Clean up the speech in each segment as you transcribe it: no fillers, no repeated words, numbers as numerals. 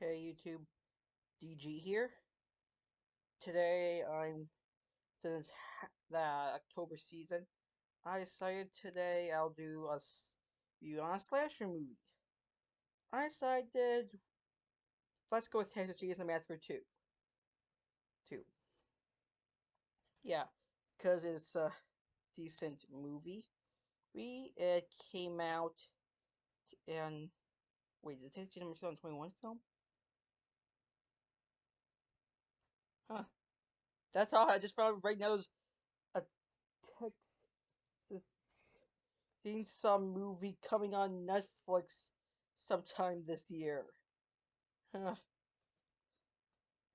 Hey YouTube, DG here. Today since the October season, I decided today I'll do a review on a slasher movie. I decided let's go with Texas Chainsaw Massacre 2. 2. Yeah, because it's a decent movie. It came out in wait, did Texas Chainsaw Massacre 2021 film? Huh. That's all I just found right now is a Texas seen some movie coming on Netflix sometime this year. Huh,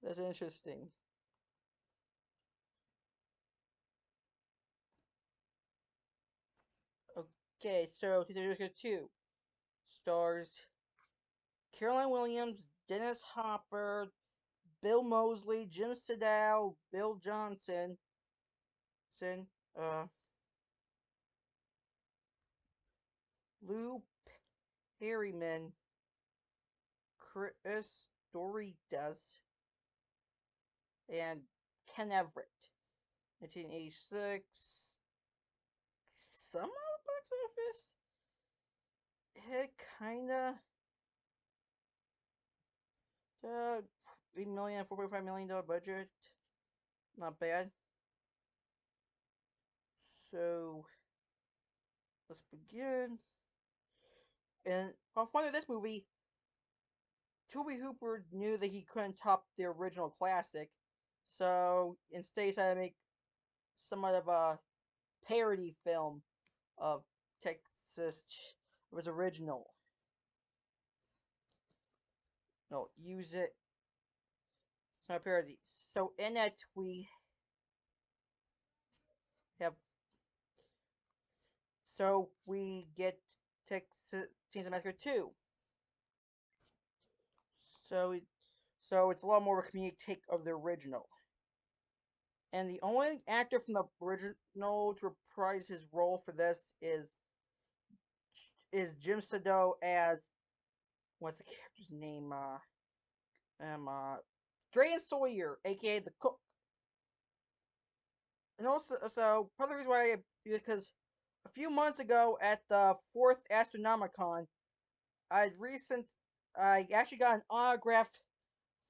that's interesting. Okay, so Theater 2 stars Caroline Williams, Dennis Hopper, Bill Moseley, Jim Siddell, Bill Johnson, uh, Lou Perryman, Chris Dorides, and Ken Everett. 1986. Some box office hit kinda uh, $3 million, $4.5 million budget. Not bad. So let's begin. And while finding this movie, Toby Hooper knew that he couldn't top the original classic, so instead he decided to make somewhat of a parody film of Texas. It was original. No, use it. It's not a parody. So in that we have we get Texas Chainsaw Massacre 2. So it's a lot more of a comedic take of the original. And the only actor from the original to reprise his role for this Jim Sado as what's the character's name? Drayen Sawyer, aka the cook. And also, part of the reason why because a few months ago at the fourth Astronomicon, I actually got an autograph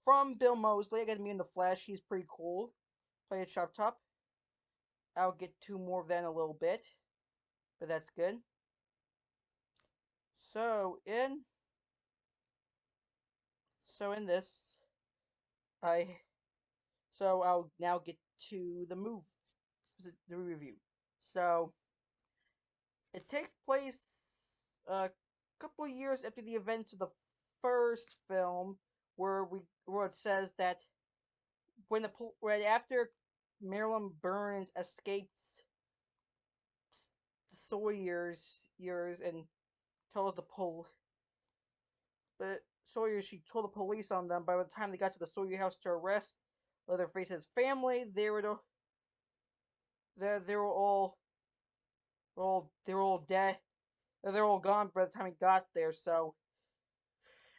from Bill Moseley. I got to meet in the flesh. He's pretty cool. Play at Shop Top. I'll get to more of that in a little bit, but that's good. So in this, I I'll now get to the review. So it takes place a couple of years after the events of the first film, where it says that when after Marilyn Burns escapes the Sawyer's years and tells the Sawyer she told the police on them. By the time they got to the Sawyer house to arrest Leatherface's family, they were all dead. They're all gone by the time he got there. So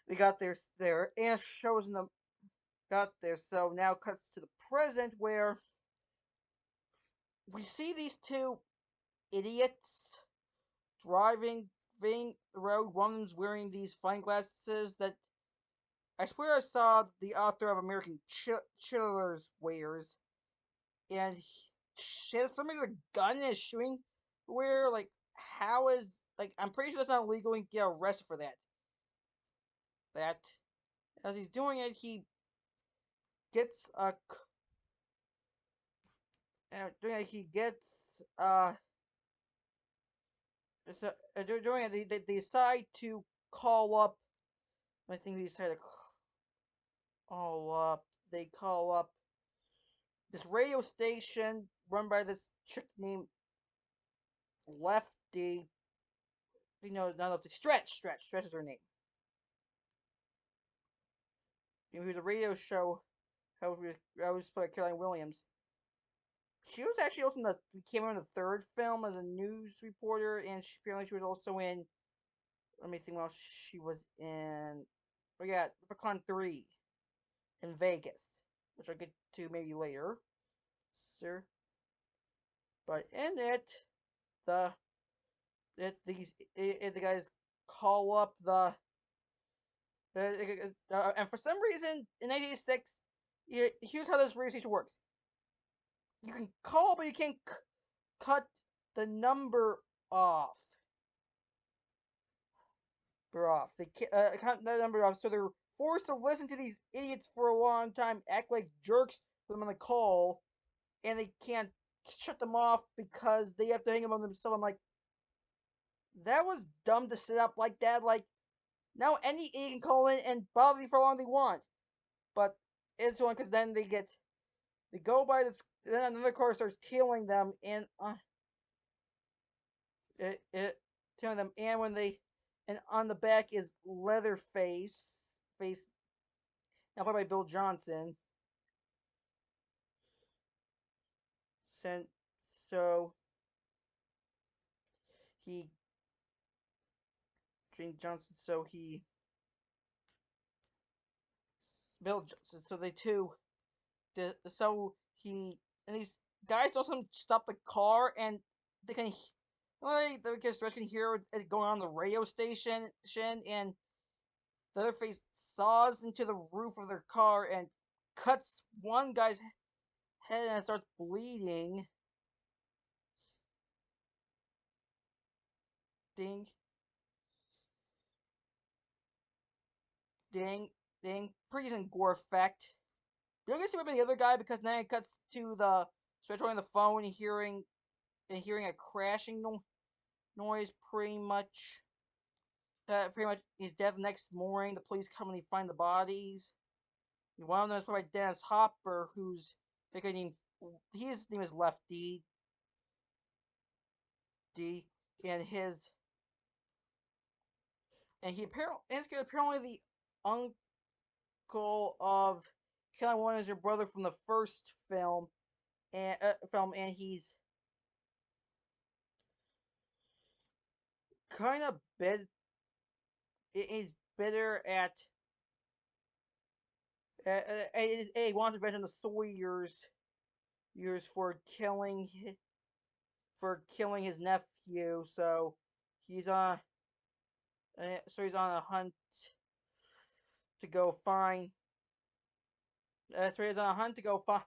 they got their aunt shows them got there. So now it cuts to the present where we see these two idiots driving the road. One of them's wearing these fine glasses that I swear I saw the author of American Chillers wears, and he has some reason a gun is shooting. Where how is I'm pretty sure that's not illegal and get arrested for that. That as he's doing it, he gets doing it, he gets doing it. They decide to call up. I think they decided to call up. They call up this radio station run by this chick named Lefty. Not Lefty. Stretch is her name. It was a radio show. I was playing Caroline Williams. She was actually also came in the third film as a news reporter, and apparently she was also in. Let me think what else she was in. we got Leprechaun 3 in Vegas, which I'll get to maybe later, sir. But in it, the the guys call up and for some reason in 1986, here's how this radio station works: you can call, but you can't cut the number off. They can't cut the number off, so they're forced to listen to these idiots for a long time, act like jerks for them on the call, and they can't shut them off because they have to hang them on themselves. I'm like, that was dumb to set up like that. Like, now any idiot can call in and bother you for how long they want. But it's one because then they go by this. Then another car starts tailing them, and it tailing them, and when they and on the back is Leatherface, now played by Bill Johnson. Sent so he Jane Johnson, so he Bill Johnson, so they two, so he and these guys also stop the car and they can like the kids can hear it going on the radio station, and the other face saws into the roof of their car and cuts one guy's head and it starts bleeding. Ding, ding, ding. Pretty gore effect. You don't get to see what the other guy because then it cuts to the stretcher on the phone and hearing a crashing noise. Pretty much he's dead the next morning. The police come and they find the bodies. One of them is played by Dennis Hopper, who's named his name is Lefty D, and his and he apparently the uncle of Kelly Williams, your brother from the first film, and he's kind of he's bitter at he wants revenge on the Sawyers years for killing his nephew. He's on he's on a hunt to go find. So he's on a hunt to go find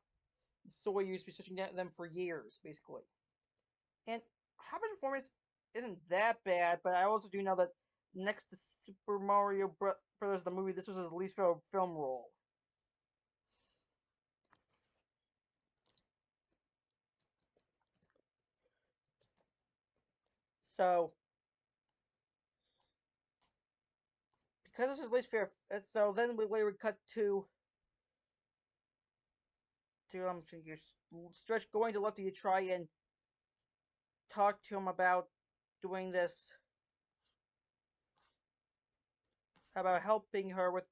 Sawyers, been searching them for years, basically. And Hopper's performance isn't that bad, but I also do know that next to Super Mario Brothers the movie, this was his least favorite film role. So because this is his least favorite, so then we later cut to Stretch going to Lefty to try and talk to him about doing this, about helping her with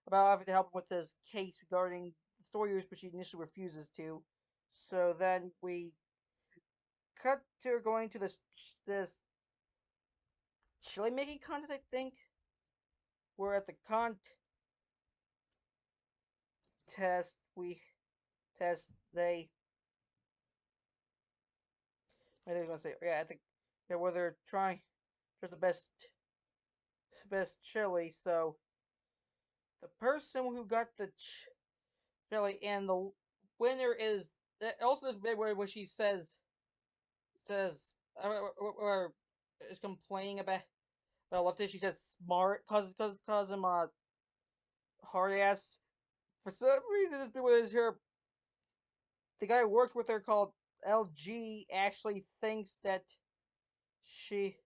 about having to help him with his case regarding the Sawyers, but she initially refuses to. So then we cut to her going to this chili making contest, I think. We're at the contest. We test they. I think I was gonna say yeah. I think yeah, where they're trying just the best chili. So the person who got the chili and the winner is also this bit where she says or is complaining about left. She says smart cause him hard ass. For some reason, this bit was her. The guy who works with her called LG actually she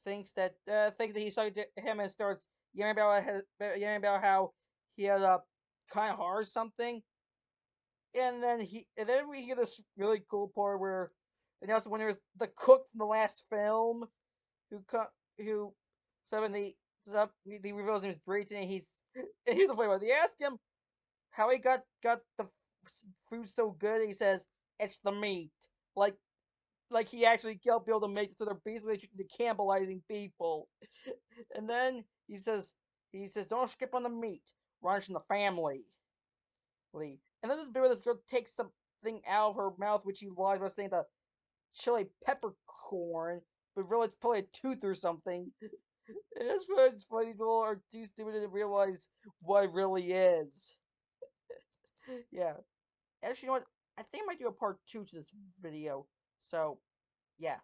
thinks that he saw him and starts yelling about how he had a kind of hard or something. And then we hear this really cool part where and also when there's the cook from the last film who suddenly he reveals his name is Drayton and he's the funny one. They ask him how he got the food so good. And he says it's the meat, like he actually helped build a make it. So they're basically cannibalizing people. And then he says He says, "Don't skip on the meat. Runs from the family." And then this bit where this girl takes something out of her mouth, which she lies by saying the chili peppercorn, but really it's probably a tooth or something. It's funny. People are too stupid to realize what it really is. Yeah. Actually, you know what? I think I might do a part 2 to this video. So, yeah.